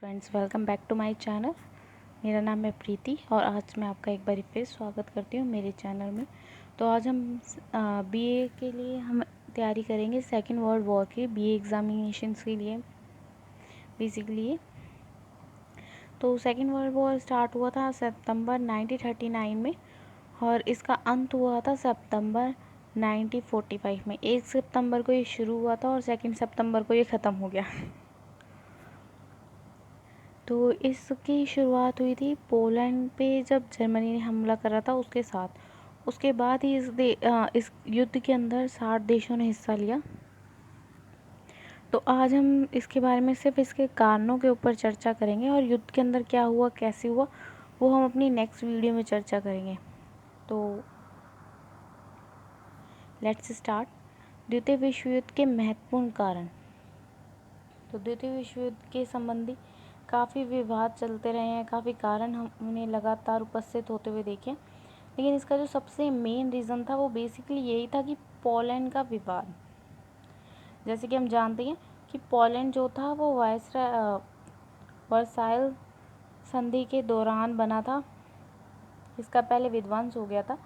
Friends, welcome back to my channel. मेरा नाम है प्रीति और आज मैं आपका एक बार फिर स्वागत करती हूँ मेरे चैनल में। तो आज हम बीए के लिए हम तैयारी करेंगे सेकेंड वर्ल्ड वॉर की बीए एग्ज़ामिनेशंस के लिए बेसिकली। तो सेकेंड वर्ल्ड वॉर स्टार्ट हुआ था सितंबर 1939 में और इसका अंत हुआ था सितंबर 1945 में। 1 सितंबर को ये शुरू हुआ था और 2 सितंबर को ये ख़त्म हो गया। तो इसकी शुरुआत हुई थी पोलैंड पे जब जर्मनी ने हमला करा था उसके साथ। उसके बाद ही इस युद्ध के अंदर 60 देशों ने हिस्सा लिया। तो आज हम इसके बारे में सिर्फ इसके कारणों के ऊपर चर्चा करेंगे और युद्ध के अंदर क्या हुआ, कैसे हुआ, वो हम अपनी नेक्स्ट वीडियो में चर्चा करेंगे। तो लेट्स स्टार्ट। द्वितीय विश्व युद्ध के महत्वपूर्ण कारण। तो द्वितीय विश्व युद्ध के संबंधी काफ़ी विवाद चलते रहे हैं, काफ़ी कारण हम उन्हें लगातार उपस्थित होते हुए देखे, लेकिन इसका जो सबसे मेन रीज़न था वो बेसिकली यही था कि पोलैंड का विवाद। जैसे कि हम जानते हैं कि पोलैंड जो था वो वर्साइल संधि के दौरान बना था। इसका पहले विध्वंस हो गया था,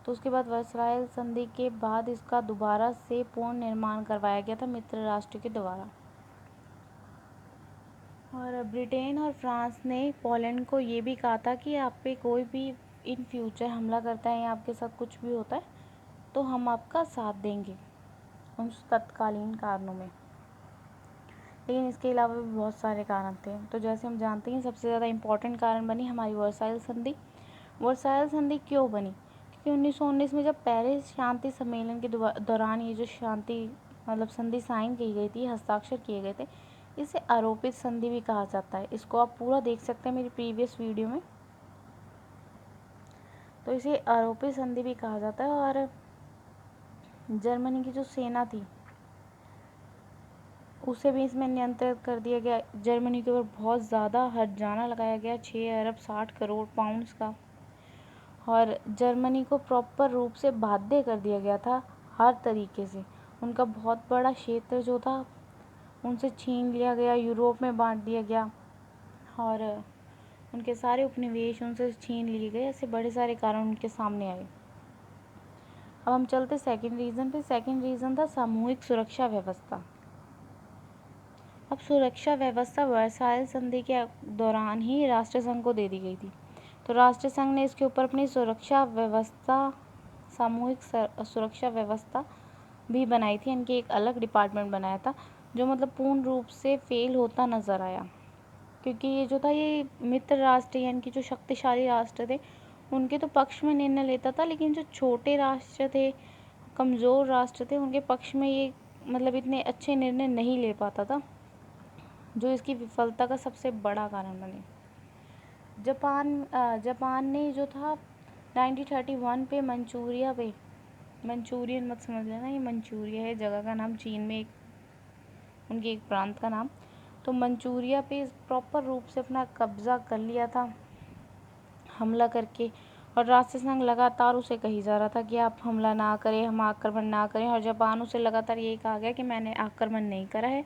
तो उसके बाद वर्साइल संधि के बाद इसका दोबारा से पूर्ण निर्माण करवाया गया था मित्र राष्ट्र के द्वारा। और ब्रिटेन और फ्रांस ने पोलैंड को ये भी कहा था कि आप पे कोई भी इन फ्यूचर हमला करता है या आपके साथ कुछ भी होता है तो हम आपका साथ देंगे उन तत्कालीन कारणों में। लेकिन इसके अलावा भी बहुत सारे कारण थे। तो जैसे हम जानते हैं सबसे ज़्यादा इम्पोर्टेंट कारण बनी हमारी वर्साइल संधि। वर्साइल संधि क्यों बनी? क्योंकि 1919 में जब पेरिस शांति सम्मेलन के दौरान ये जो शांति संधि साइन की गई थी, हस्ताक्षर किए गए थे, इसे आरोपित संधि भी कहा जाता है। इसको आप पूरा देख सकते हैं मेरी प्रीवियस वीडियो में। तो इसे आरोपित संधि भी कहा जाता है। और जर्मनी की जो सेना थी उसे भी इसमें नियंत्रित कर दिया गया। जर्मनी के ऊपर बहुत ज़्यादा हर्जाना लगाया गया, 6 अरब 60 करोड़ पाउंड्स का। और जर्मनी को प्रॉपर रूप से बाध्य कर दिया गया था हर तरीके से। उनका बहुत बड़ा क्षेत्र जो था उनसे छीन लिया गया, यूरोप में बांट दिया गया और उनके सारे उपनिवेश उनसे छीन लिए गए। ऐसे बड़े सारे कारण उनके सामने आए। अब हम चलते सेकंड रीज़न पे। सेकंड रीज़न था सामूहिक सुरक्षा व्यवस्था। अब सुरक्षा व्यवस्था वर्साइल संधि के दौरान ही राष्ट्रसंघ को दे दी गई थी। तो राष्ट्रसंघ ने इसके ऊपर अपनी सुरक्षा व्यवस्था, सामूहिक सुरक्षा व्यवस्था भी बनाई थी। इनकी एक अलग डिपार्टमेंट बनाया था जो पूर्ण रूप से फेल होता नज़र आया, क्योंकि ये जो था ये मित्र राष्ट्र यानी कि जो शक्तिशाली राष्ट्र थे उनके तो पक्ष में निर्णय लेता था, लेकिन जो छोटे राष्ट्र थे, कमज़ोर राष्ट्र थे, उनके पक्ष में ये इतने अच्छे निर्णय नहीं ले पाता था, जो इसकी विफलता का सबसे बड़ा कारण बने। जापान ने जो था 1931 पे मंचूरियन मत समझ लेना, ये मंचूरिया है जगह का नाम, चीन में उनके एक प्रांत का नाम। तो मंचूरिया पे प्रॉपर रूप से अपना कब्ज़ा कर लिया था हमला करके, और राष्ट्रसंघ लगातार उसे कही जा रहा था कि आप हमला ना करें, हम आक्रमण ना करें। और जापान उसे लगातार यही कहा गया कि मैंने आक्रमण नहीं करा है,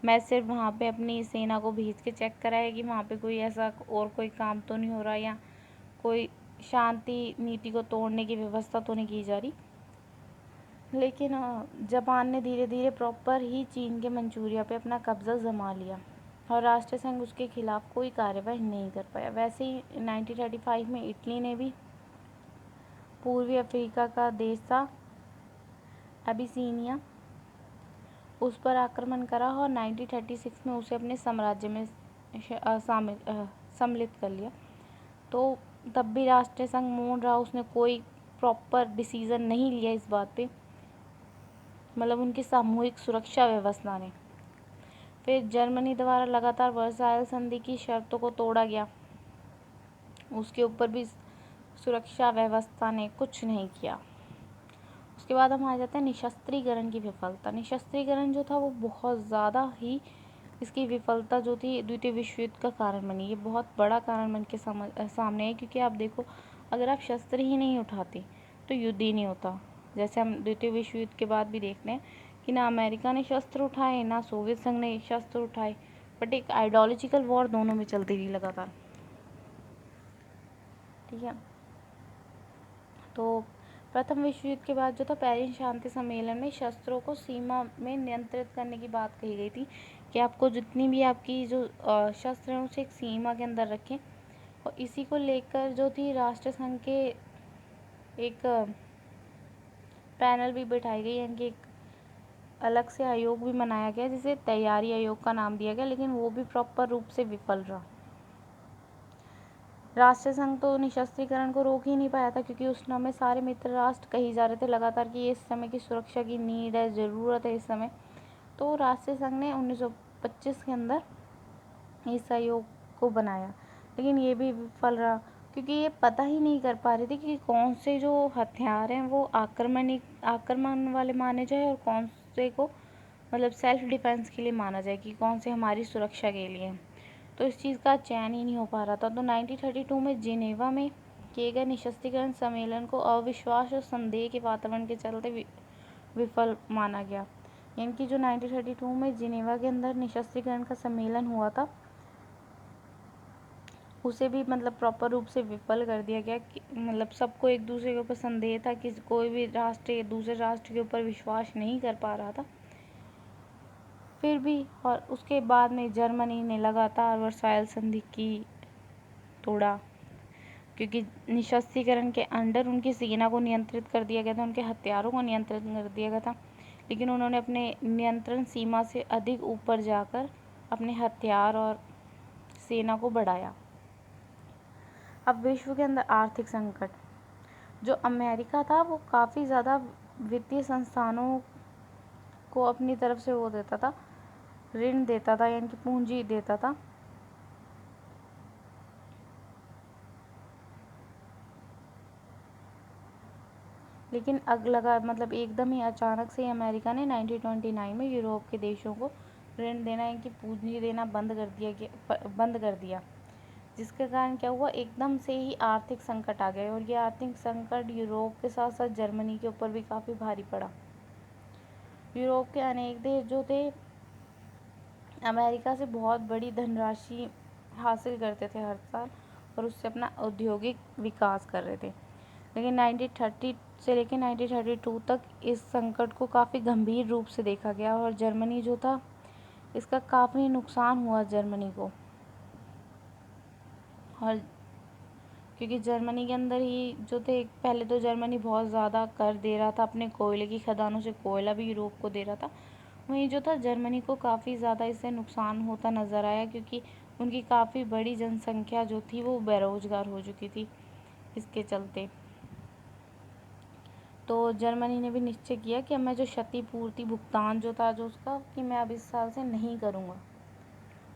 मैं सिर्फ वहाँ पे अपनी सेना को भेज के चेक करा है कि वहाँ पे कोई ऐसा और कोई काम तो नहीं हो रहा या कोई शांति नीति को तोड़ने की व्यवस्था तो नहीं की जा रही। लेकिन जापान ने धीरे धीरे प्रॉपर ही चीन के मंचूरिया पे अपना कब्ज़ा जमा लिया और राष्ट्रसंघ उसके खिलाफ कोई कार्रवाई नहीं कर पाया। वैसे ही 1935 में इटली ने भी पूर्वी अफ्रीका का देश था अबिसीनिया, उस पर आक्रमण करा और 1936 में उसे अपने साम्राज्य में सम्मिलित कर लिया। तो तब भी राष्ट्रसंघ मौन रहा, उसने कोई प्रॉपर डिसीज़न नहीं लिया इस बात पे, उनकी सामूहिक सुरक्षा व्यवस्था ने। फिर जर्मनी द्वारा लगातार वर्साइल संधि की शर्तों को तोड़ा गया, उसके ऊपर भी सुरक्षा व्यवस्था ने कुछ नहीं किया। उसके बाद हम आ जाते हैं निशस्त्रीकरण की विफलता। निशस्त्रीकरण जो था वो बहुत ज़्यादा ही इसकी विफलता जो थी द्वितीय विश्व युद्ध का कारण बनी। ये बहुत बड़ा कारण बन के सामने है, क्योंकि आप देखो अगर आप शस्त्र ही नहीं उठाते तो युद्ध ही नहीं होता। जैसे हम द्वितीय विश्व युद्ध के बाद भी देखते हैं कि ना अमेरिका ने शस्त्र उठाए, ना सोवियत संघ ने शस्त्र उठाए, बट एक आइडियोलॉजिकल वॉर दोनों में चलती रही लगातार। ठीक है, तो प्रथम विश्व युद्ध के बाद जो था पेरिस शांति सम्मेलन में शस्त्रों को सीमा में नियंत्रित करने की बात कही गई थी कि आपको जितनी भी आपकी जो शस्त्र हैं उसे एक सीमा के अंदर रखें। और इसी को लेकर जो थी राष्ट्र संघ के एक पैनल भी बिठाई गई, यानी कि एक अलग से आयोग भी बनाया गया जिसे तैयारी आयोग का नाम दिया गया, लेकिन वो भी प्रॉपर रूप से विफल रहा। राष्ट्र संघ तो निशस्त्रीकरण को रोक ही नहीं पाया था, क्योंकि उस समय सारे मित्र राष्ट्र कही जा रहे थे लगातार कि ये इस समय की सुरक्षा की नीड है, ज़रूरत है इस समय। तो राष्ट्र संघ ने 1925 के अंदर इस आयोग को बनाया, लेकिन ये भी विफल रहा, क्योंकि ये पता ही नहीं कर पा रहे थे कि कौन से जो हथियार हैं वो आक्रमण वाले माने जाए और कौन से को मतलब सेल्फ डिफेंस के लिए माना जाए, कि कौन से हमारी सुरक्षा के लिए। तो इस चीज़ का चयन ही नहीं हो पा रहा था। तो 1932 में जिनेवा में किए गए निशस्त्रीकरण सम्मेलन को अविश्वास और संदेह के वातावरण के चलते विफल माना गया। यानी कि जो 1932 में जिनेवा के अंदर निशस्त्रीकरण का सम्मेलन हुआ था उसे भी मतलब प्रॉपर रूप से विफल कर दिया गया, कि मतलब सबको एक दूसरे के ऊपर संदेह था कि कोई भी राष्ट्र दूसरे राष्ट्र के ऊपर विश्वास नहीं कर पा रहा था। फिर भी और उसके बाद में जर्मनी ने लगातार वर्साइल संधि की तोड़ा, क्योंकि निशस्त्रीकरण के अंडर उनकी सेना को नियंत्रित कर दिया गया था, उनके हथियारों को नियंत्रित कर दिया गया था, लेकिन उन्होंने अपने नियंत्रण सीमा से अधिक ऊपर जाकर अपने हथियार और सेना को बढ़ाया। अब विश्व के अंदर आर्थिक संकट, जो अमेरिका था वो काफ़ी ज़्यादा वित्तीय संस्थानों को अपनी तरफ से वो देता था, ऋण देता था, यानी कि पूंजी देता था। लेकिन लगा मतलब एकदम ही अचानक से अमेरिका ने 1929 में यूरोप के देशों को ऋण देना, यानी कि पूंजी देना बंद कर दिया, जिसके कारण क्या हुआ, एकदम से ही आर्थिक संकट आ गया। और ये आर्थिक संकट यूरोप के साथ साथ जर्मनी के ऊपर भी काफ़ी भारी पड़ा। यूरोप के अनेक देश जो थे अमेरिका से बहुत बड़ी धनराशि हासिल करते थे हर साल, और उससे अपना औद्योगिक विकास कर रहे थे। लेकिन 1930 से लेकर 1932 तक इस संकट को काफ़ी गंभीर रूप से देखा गया, और जर्मनी जो था इसका काफ़ी नुकसान हुआ जर्मनी को। और क्योंकि जर्मनी के अंदर ही जो थे, पहले तो जर्मनी बहुत ज़्यादा कर दे रहा था, अपने कोयले की खदानों से कोयला भी यूरोप को दे रहा था, वहीं जो था जर्मनी को काफ़ी ज़्यादा इससे नुकसान होता नज़र आया, क्योंकि उनकी काफ़ी बड़ी जनसंख्या जो थी वो बेरोजगार हो चुकी थी इसके चलते। तो जर्मनी ने भी निश्चय किया कि अब मैं जो क्षतिपूर्ति भुगतान जो था जो उसका, कि मैं अब इस साल से नहीं करूँगा।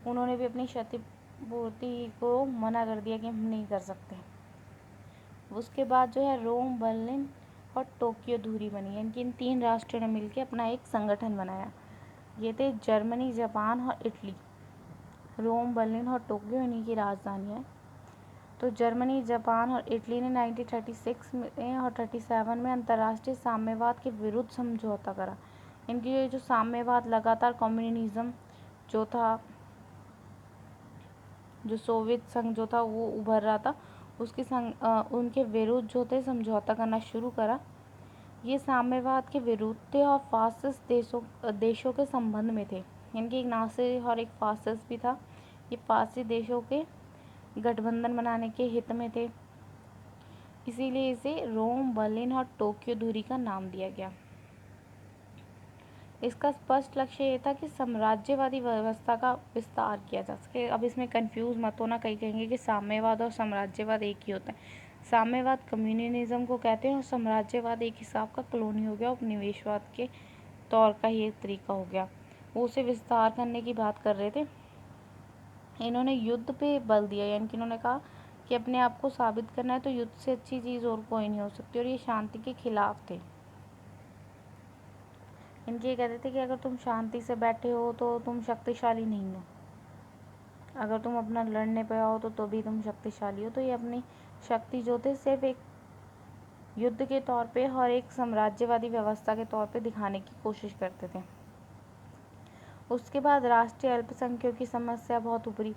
उन्होंने भी अपनी क्षतिपूर्ति को मना कर दिया कि हम नहीं कर सकते। उसके बाद जो है रोम, बर्लिन और टोक्यो दूरी बनी, यानी कि इन 3 राष्ट्रों ने मिलकर अपना एक संगठन बनाया। ये थे जर्मनी, जापान और इटली। रोम, बर्लिन और टोक्यो इन्हीं की राजधानी है। तो जर्मनी, जापान और इटली ने 1936 में और 37 में अंतर्राष्ट्रीय साम्यवाद के विरुद्ध समझौता करा। इनकी ये जो साम्यवाद, लगातार कम्युनिज्म जो था, जो सोवियत संघ जो था वो उभर रहा था, उसके उनके विरुद्ध जो थे समझौता करना शुरू करा। ये साम्यवाद के विरुद्ध थे और फासिस्ट देशों के संबंध में थे, यानी कि एक नाज़ी और एक फासिस्ट भी था। ये फासिस्ट देशों के गठबंधन बनाने के हित में थे, इसीलिए इसे रोम, बर्लिन और टोक्यो दूरी का नाम दिया गया। इसका स्पष्ट लक्ष्य ये था कि साम्राज्यवादी व्यवस्था का विस्तार किया जा सके। अब इसमें कंफ्यूज मत होना, कहीं कहेंगे कि साम्यवाद और साम्राज्यवाद एक ही होता है। साम्यवाद कम्युनिज्म को कहते हैं और साम्राज्यवाद एक हिसाब का कॉलोनी हो गया, उपनिवेशवाद के तौर का ही एक तरीका हो गया। वो उसे विस्तार करने की बात कर रहे थे। इन्होंने युद्ध पे बल दिया, यानी कि इन्होंने कहा कि अपने आप को साबित करना है तो युद्ध से अच्छी चीज़ और कोई नहीं हो सकती, और ये शांति के खिलाफ थे। इनके ये कहते थे कि अगर तुम शांति से बैठे हो तो तुम शक्तिशाली नहीं हो, अगर तुम अपना लड़ने पे आओ तो भी तुम शक्तिशाली हो। तो ये अपनी शक्ति जो थे सिर्फ एक युद्ध के तौर पे और एक साम्राज्यवादी व्यवस्था के तौर पे दिखाने की कोशिश करते थे। उसके बाद राष्ट्रीय अल्पसंख्यकों की समस्या बहुत उभरी।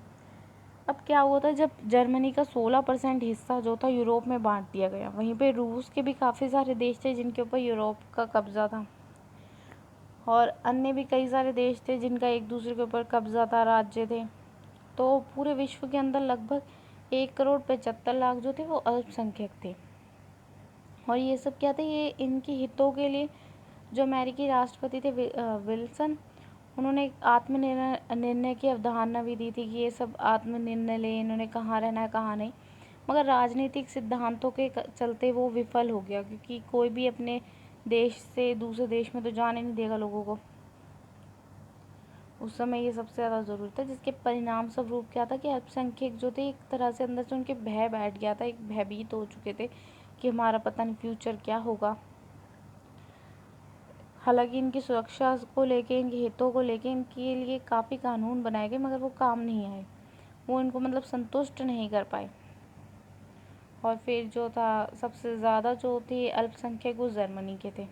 अब क्या हुआ था, जब जर्मनी का 16% हिस्सा जो था यूरोप में बांट दिया गया, वहीं पे रूस के भी काफ़ी सारे देश थे जिनके ऊपर यूरोप का कब्जा था, और अन्य भी कई सारे देश थे जिनका एक दूसरे के ऊपर कब्जा था, राज्य थे। तो पूरे विश्व के अंदर लगभग 1,75,00,000 जो थे वो अल्पसंख्यक थे। और ये सब क्या थे, ये इनके हितों के लिए जो अमेरिकी राष्ट्रपति थे विल्सन, उन्होंने एक निर्णय की अवधारणा भी दी थी कि ये सब आत्मनिर्णय लें, इन्होंने कहाँ रहना है कहाँ नहीं। मगर राजनीतिक सिद्धांतों के चलते वो विफल हो गया, क्योंकि कोई भी अपने देश से दूसरे देश में तो जाने नहीं देगा लोगों को। उस समय ये सबसे ज़्यादा ज़रूरी था, जिसके परिणाम स्वरूप क्या था कि अल्पसंख्यक जो थे एक तरह से अंदर से उनके भय बैठ गया था, एक भयभीत हो चुके थे कि हमारा पता नहीं फ्यूचर क्या होगा। हालांकि इनकी सुरक्षा को लेके, इनके हितों को लेके इनके लिए काफ़ी कानून बनाए गए, मगर वो काम नहीं आए, वो इनको मतलब संतुष्ट नहीं कर पाए। और फिर जो था, सबसे ज़्यादा जो थे अल्पसंख्यक वो जर्मनी के थे।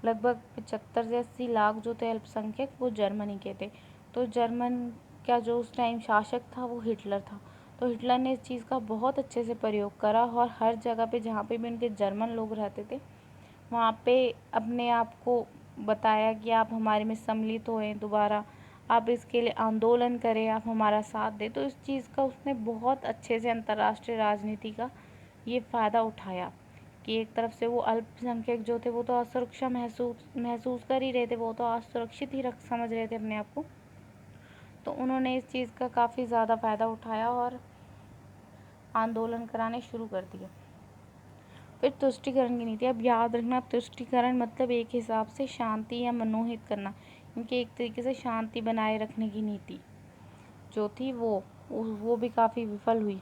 लगभग 75 से 80 लाख जो थे अल्पसंख्यक वो जर्मनी के थे। तो जर्मन का जो उस टाइम शासक था वो हिटलर था। तो हिटलर ने इस चीज़ का बहुत अच्छे से प्रयोग करा, और हर जगह पे जहाँ पे भी उनके जर्मन लोग रहते थे वहाँ पे अपने आप को बताया कि आप हमारे में सम्मिलित होएं, दोबारा आप इसके लिए आंदोलन करें, आप हमारा साथ दें। तो इस चीज़ का उसने बहुत अच्छे से अंतर्राष्ट्रीय राजनीति का ये फ़ायदा उठाया कि एक तरफ से वो अल्पसंख्यक जो थे वो तो असुरक्षा महसूस कर ही रहे थे, वो तो असुरक्षित ही समझ रहे थे अपने आप को। तो उन्होंने इस चीज़ का काफ़ी ज़्यादा फ़ायदा उठाया और आंदोलन कराने शुरू कर दिए। फिर तुष्टीकरण की नीति। अब याद रखना, तुष्टीकरण मतलब एक हिसाब से शांति या मनोहित करना, इनके एक तरीके से शांति बनाए रखने की नीति जो थी वो भी काफ़ी विफल हुई।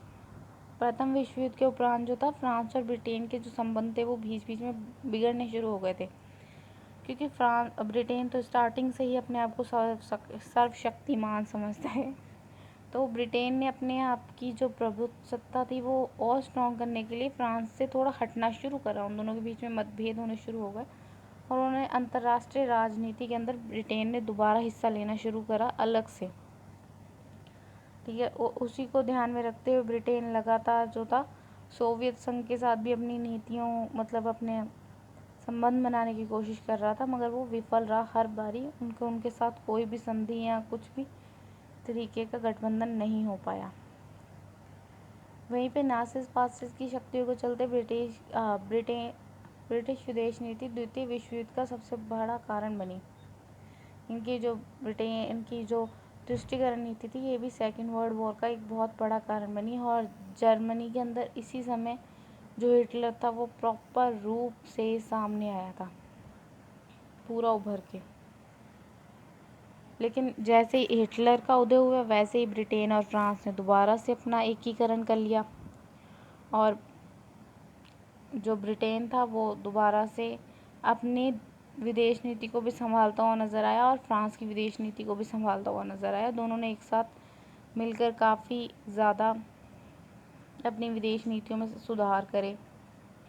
प्रथम विश्व युद्ध के उपरांत जो था, फ्रांस और ब्रिटेन के जो संबंध थे वो बीच बीच में बिगड़ने शुरू हो गए थे, क्योंकि ब्रिटेन तो स्टार्टिंग से ही अपने आप को सर्वशक्तिमान समझता है। तो ब्रिटेन ने अपने आप की जो प्रभुसत्ता थी वो और स्ट्रॉन्ग करने के लिए फ्रांस से थोड़ा हटना शुरू करा, उन दोनों के बीच में मतभेद होने शुरू हो गए, और उन्होंने अंतर्राष्ट्रीय राजनीति के अंदर ब्रिटेन ने दोबारा हिस्सा लेना शुरू करा अलग से। ठीक है, उसी को ध्यान में रखते हुए ब्रिटेन लगातार जो था सोवियत संघ के साथ भी अपनी नीतियों, मतलब अपने संबंध बनाने की कोशिश कर रहा था, मगर वो विफल रहा। हर बारी उनके साथ कोई भी संधि या कुछ भी तरीके का गठबंधन नहीं हो पाया। वहीं पे नासिस फासिस्ट की शक्तियों को चलते ब्रिटिश विदेश नीति द्वितीय विश्व युद्ध का सबसे बड़ा कारण बनी। इनकी जो तुष्टीकरण नीति थी ये भी सेकेंड वर्ल्ड वॉर का एक बहुत बड़ा कारण बनी, और जर्मनी के अंदर इसी समय जो हिटलर था वो प्रॉपर रूप से सामने आया था, पूरा उभर के। लेकिन जैसे ही हिटलर का उदय हुआ वैसे ही ब्रिटेन और फ्रांस ने दोबारा से अपना एकीकरण कर लिया, और जो ब्रिटेन था वो दोबारा से अपनी विदेश नीति को भी संभालता हुआ नज़र आया, और फ्रांस की विदेश नीति को भी संभालता हुआ नज़र आया। दोनों ने एक साथ मिलकर काफ़ी ज़्यादा अपनी विदेश नीतियों में सुधार करे,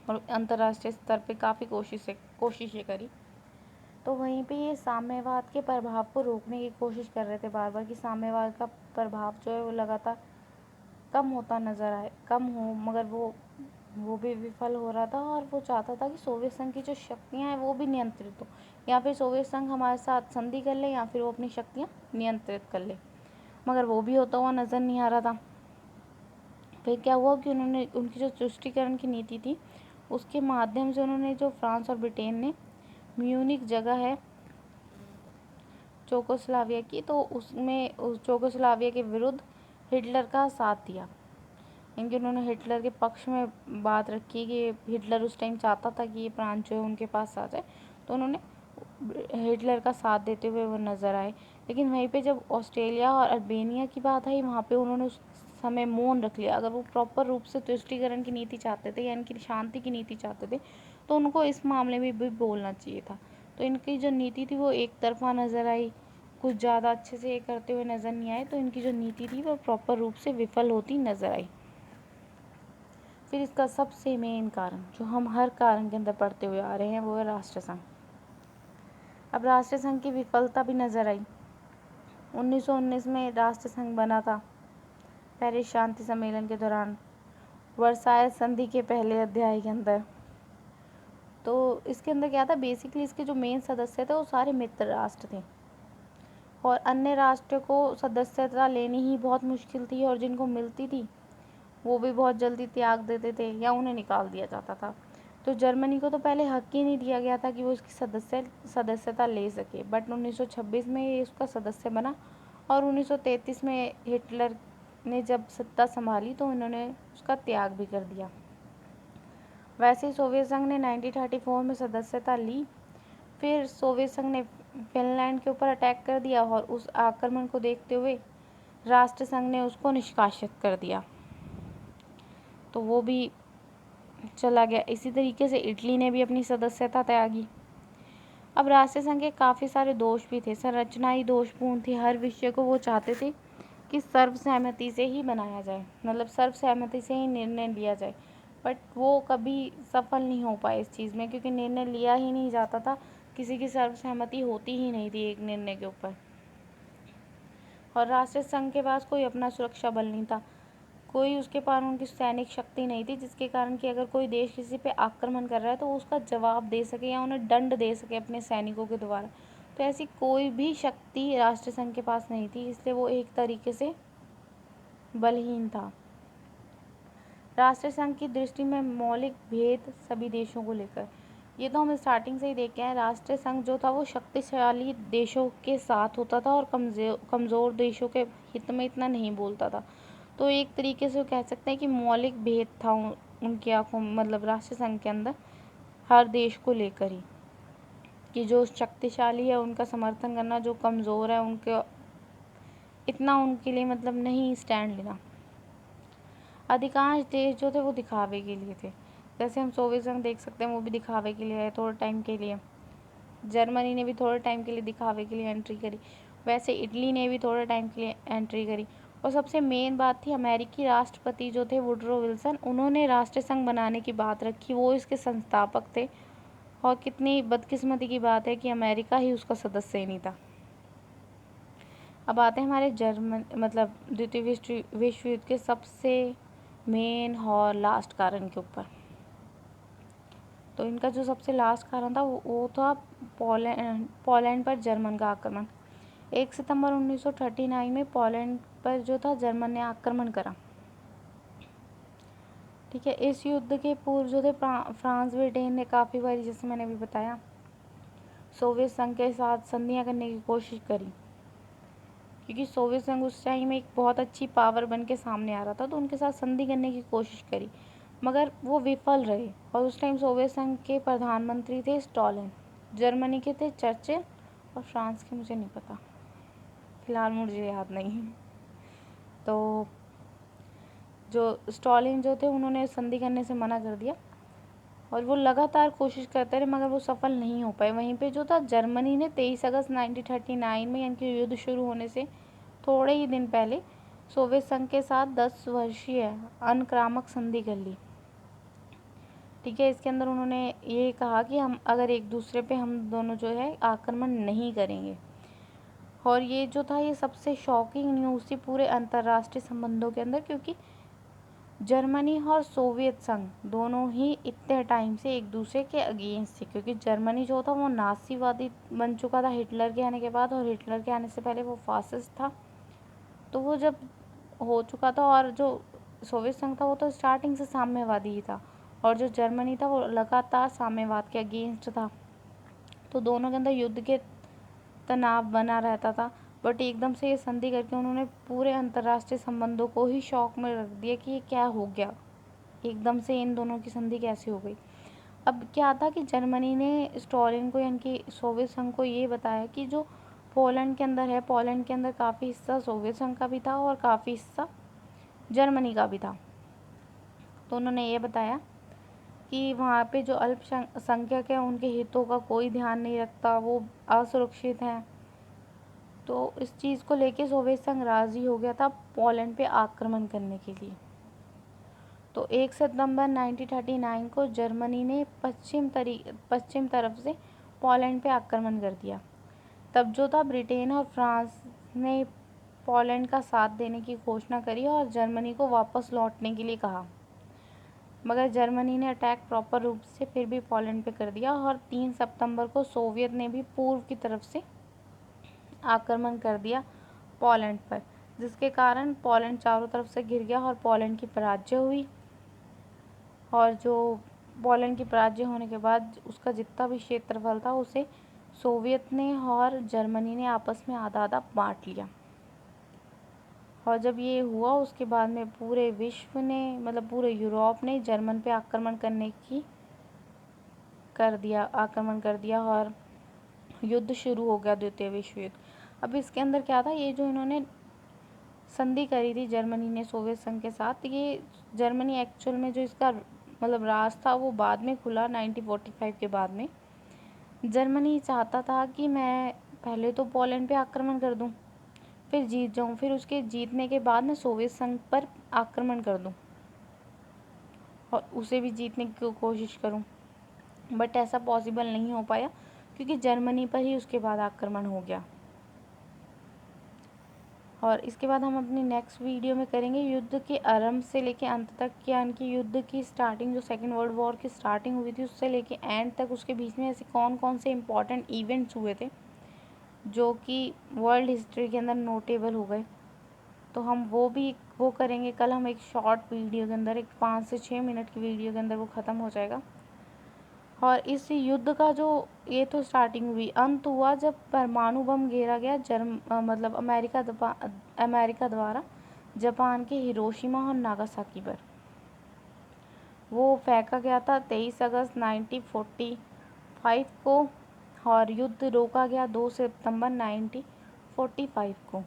और अंतर्राष्ट्रीय स्तर पे काफ़ी कोशिशें करी। तो वहीं पे ये साम्यवाद के प्रभाव को रोकने की कोशिश कर रहे थे बार बार, कि साम्यवाद का प्रभाव जो है वो लगातार कम होता नज़र आए, कम हो, मगर वो भी विफल हो रहा था। और वो चाहता था कि सोवियत संघ की जो शक्तियाँ हैं वो भी नियंत्रित हो, या फिर सोवियत संघ हमारे साथ संधि कर ले, या फिर वो अपनी शक्तियाँ नियंत्रित कर ले, मगर वो भी होता हुआ नज़र नहीं आ रहा था। फिर क्या हुआ कि उनकी जो तुष्टीकरण की नीति थी उसके माध्यम से उन्होंने, जो फ्रांस और ब्रिटेन ने म्यूनिक जगह है चेकोस्लोवाकिया की, तो उसमें उस चेकोस्लोवाकिया के विरुद्ध हिटलर का साथ दिया। इनके उन्होंने हिटलर के पक्ष में बात रखी कि हिटलर उस टाइम चाहता था कि ये प्रांत जो है उनके पास आ जाए, तो उन्होंने हिटलर का साथ देते हुए वो नज़र आए। लेकिन वहीं पे जब ऑस्ट्रेलिया और अल्बानिया की बात आई, वहाँ पे उन्होंने उस समय मौन रख लिया। अगर वो प्रॉपर रूप से तुष्टीकरण की नीति चाहते थे या इनकी शांति की नीति चाहते थे तो उनको इस मामले में भी बोलना चाहिए था। तो इनकी जो नीति थी वो एक तरफा नज़र आई, कुछ ज़्यादा अच्छे से ये करते हुए नज़र नहीं आए। तो इनकी जो नीति थी वो प्रॉपर रूप से विफल होती नज़र आई। फिर इसका सबसे मेन कारण जो हम हर कारण के अंदर पढ़ते हुए आ रहे हैं वो है राष्ट्रसंघ। अब राष्ट्रसंघ की विफलता भी नज़र आई। 1919 में राष्ट्र संघ बना था पेरिस शांति सम्मेलन के दौरान, वर्साय संधि के पहले अध्याय के अंदर। तो इसके अंदर क्या था, बेसिकली इसके जो मेन सदस्य थे वो सारे मित्र राष्ट्र थे और अन्य राष्ट्र को सदस्यता लेनी ही बहुत मुश्किल थी और जिनको मिलती थी वो भी बहुत जल्दी त्याग देते थे या उन्हें निकाल दिया जाता था। तो जर्मनी को तो पहले हक ही नहीं दिया गया था कि वो इसकी सदस्यता ले सके, बट 1926 में ये उसका सदस्य बना और 1933 में हिटलर ने जब सत्ता संभाली तो इन्होंने उसका त्याग भी कर दिया। वैसे ही सोवियत संघ ने 1934 में सदस्यता ली। फिर सोवियत संघ ने फिनलैंड के ऊपर अटैक कर दिया और उस आक्रमण को देखते हुए राष्ट्र संघ ने उसको निष्कासित कर दिया, तो वो भी चला गया। इसी तरीके से इटली ने भी अपनी सदस्यता त्यागी। अब राष्ट्र संघ के काफ़ी सारे दोष भी थे, संरचना ही दोषपूर्ण थी। हर विषय को वो चाहते थे कि सर्वसहमति से ही बनाया जाए, मतलब सर्वसहमति से ही निर्णय लिया जाए, बट वो कभी सफल नहीं हो पाए इस चीज़ में, क्योंकि निर्णय लिया ही नहीं जाता था, किसी की सर्वसहमति होती ही नहीं थी एक निर्णय के ऊपर। और राष्ट्र संघ के पास कोई अपना सुरक्षा बल नहीं था, कोई उसके पास उनकी सैनिक शक्ति नहीं थी, जिसके कारण कि अगर कोई देश किसी पे आक्रमण कर रहा है तो वो उसका जवाब दे सके या उन्हें दंड दे सके अपने सैनिकों के द्वारा। तो ऐसी कोई भी शक्ति राष्ट्र संघ के पास नहीं थी, इसलिए वो एक तरीके से बलहीन था। राष्ट्र संघ की दृष्टि में मौलिक भेद सभी देशों को लेकर, ये तो हम स्टार्टिंग से ही देख के आए। राष्ट्र संघ जो था वो शक्तिशाली देशों के साथ होता था और कमज़ोर देशों के हित में इतना नहीं बोलता था। तो एक तरीके से कह सकते हैं कि मौलिक भेद था उनकी आंखों में, मतलब राष्ट्र संघ के अंदर हर देश को लेकर ही, कि जो शक्तिशाली है उनका समर्थन करना, जो कमज़ोर है उनके इतना उनके लिए मतलब नहीं स्टैंड लेना। अधिकांश देश जो थे वो दिखावे के लिए थे, जैसे हम सोवियत संघ देख सकते हैं, वो भी दिखावे के लिए है थोड़े टाइम के लिए। जर्मनी ने भी थोड़े टाइम के लिए दिखावे के लिए एंट्री करी, वैसे इटली ने भी थोड़े टाइम के लिए एंट्री करी। और सबसे मेन बात थी, अमेरिकी राष्ट्रपति जो थे वुडरो विल्सन, उन्होंने राष्ट्र संघ बनाने की बात रखी, वो इसके संस्थापक थे। और कितनी बदकिस्मती की बात है कि अमेरिका ही उसका सदस्य ही नहीं था। अब आते हैं हमारे द्वितीय विश्व युद्ध के सबसे मेन और लास्ट कारण के ऊपर। तो इनका जो सबसे लास्ट कारण था वो था पोलैंड पर जर्मन का आक्रमण। 1 सितंबर 1939 में पोलैंड पर जो था जर्मन ने आक्रमण करा। ठीक है, इस युद्ध के पूर्व जो थे फ्रांस ब्रिटेन ने काफ़ी बार, जैसे मैंने अभी बताया, सोवियत संघ के साथ संधियां करने की कोशिश करी, क्योंकि सोवियत संघ उस टाइम में एक बहुत अच्छी पावर बन के सामने आ रहा था, तो उनके साथ संधि करने की कोशिश करी, मगर वो विफल रहे। और उस टाइम सोवियत संघ के प्रधानमंत्री थे स्टॉलिन, जर्मनी के थे चर्चिल और फ्रांस के मुझे नहीं पता, फिलहाल मुझे याद नहीं। तो जो स्टॉलिन जो थे उन्होंने संधि करने से मना कर दिया और वो लगातार कोशिश करते रहे, मगर वो सफल नहीं हो पाए। वहीं पे जो था जर्मनी ने 23 अगस्त 1939 में, यानी कि युद्ध शुरू होने से थोड़े ही दिन पहले, सोवियत संघ के साथ 10 वर्षीय अनक्रामक संधि कर ली। ठीक है, इसके अंदर उन्होंने ये कहा कि हम अगर एक दूसरे पे हम दोनों जो है आक्रमण नहीं करेंगे। और ये जो था ये सबसे शॉकिंग न्यूज़ थी पूरे अंतर्राष्ट्रीय संबंधों के अंदर, क्योंकि जर्मनी और सोवियत संघ दोनों ही इतने टाइम से एक दूसरे के अगेंस्ट थे, क्योंकि जर्मनी जो था वो नासीवादी बन चुका था हिटलर के आने के बाद, और हिटलर के आने से पहले वो फासिस्ट था। तो वो जब हो चुका था, और जो सोवियत संघ था वो तो स्टार्टिंग से साम्यवादी ही था, और जो जर्मनी था वो लगातार साम्यवाद के अगेंस्ट था। तो दोनों के अंदर युद्ध के तनाव बना रहता था, बट एकदम से ये संधि करके उन्होंने पूरे अंतर्राष्ट्रीय संबंधों को ही शॉक में रख दिया कि ये क्या हो गया, एकदम से इन दोनों की संधि कैसे हो गई। अब क्या था कि जर्मनी ने स्टॉलिन को, यानी कि सोवियत संघ को, ये बताया कि जो पोलैंड के अंदर है, पोलैंड के अंदर काफ़ी हिस्सा सोवियत संघ का भी था और काफ़ी हिस्सा जर्मनी का भी था। तो उन्होंने ये बताया कि वहाँ पे जो अल्पसंख्यक हैं उनके हितों का कोई ध्यान नहीं रखता, वो असुरक्षित हैं। तो इस चीज़ को लेके सोवियत संघ राज़ी हो गया था पोलैंड पे आक्रमण करने के लिए। तो 1 सितंबर 1939 को जर्मनी ने पश्चिम तरफ से पोलैंड पे आक्रमण कर दिया। तब जो था ब्रिटेन और फ्रांस ने पोलैंड का साथ देने की घोषणा करी और जर्मनी को वापस लौटने के लिए कहा, मगर जर्मनी ने अटैक प्रॉपर रूप से फिर भी पोलैंड पे कर दिया और 3 सितंबर को सोवियत ने भी पूर्व की तरफ से आक्रमण कर दिया पोलैंड पर, जिसके कारण पोलैंड चारों तरफ से घिर गया और पोलैंड की पराजय हुई। और जो पोलैंड की पराजय होने के बाद उसका जितना भी क्षेत्रफल था उसे सोवियत ने और जर्मनी ने आपस में आधा आधा बांट लिया। और जब ये हुआ उसके बाद में पूरे विश्व ने, मतलब पूरे यूरोप ने जर्मन पे आक्रमण कर दिया और युद्ध शुरू हो गया, द्वितीय विश्व युद्ध। अब इसके अंदर क्या था, ये जो इन्होंने संधि करी थी जर्मनी ने सोवियत संघ के साथ, ये जर्मनी एक्चुअल में जो इसका मतलब राज था वो बाद में खुला 1945 के बाद में। जर्मनी चाहता था कि मैं पहले तो पोलैंड पे आक्रमण कर दूं, फिर जीत जाऊं, फिर उसके जीतने के बाद मैं सोवियत संघ पर आक्रमण कर दूं और उसे भी जीतने की कोशिश करूं। बट ऐसा पॉसिबल नहीं हो पाया क्योंकि जर्मनी पर ही उसके बाद आक्रमण हो गया। और इसके बाद हम अपनी नेक्स्ट वीडियो में करेंगे युद्ध के आरंभ से लेके अंत तक, यानी कि युद्ध की स्टार्टिंग जो सेकेंड वर्ल्ड वॉर की स्टार्टिंग हुई थी उससे लेके एंड तक उसके बीच में ऐसे कौन कौन से इम्पॉर्टेंट इवेंट्स हुए थे जो कि वर्ल्ड हिस्ट्री के अंदर नोटेबल हो गए। तो हम वो करेंगे कल। हम एक शॉर्ट वीडियो के अंदर, एक 5 से 6 मिनट की वीडियो के अंदर वो ख़त्म हो जाएगा। और इस युद्ध का जो ये तो स्टार्टिंग हुई, अंत हुआ जब परमाणु बम गिरा गया मतलब अमेरिका द्वारा जापान के हिरोशिमा और नागासाकी पर। वो फेंका गया था 23 अगस्त 1945 को और युद्ध रोका गया 2 सितंबर 1945 को।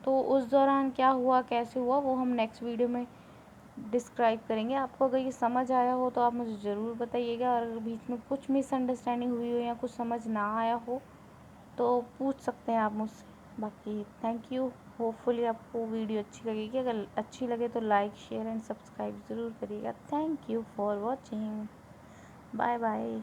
तो उस दौरान क्या हुआ, कैसे हुआ, वो हम नेक्स्ट वीडियो में डिस्क्राइब करेंगे। आपको अगर ये समझ आया हो तो आप मुझे ज़रूर बताइएगा, और अगर बीच में कुछ मिसअंडरस्टैंडिंग हुई हो या कुछ समझ ना आया हो तो पूछ सकते हैं आप मुझसे। बाकी थैंक यू। होपफुली आपको वीडियो अच्छी लगेगी। अगर अच्छी लगे तो लाइक, शेयर एंड सब्सक्राइब ज़रूर करिएगा। Thank you for watching. Bye bye.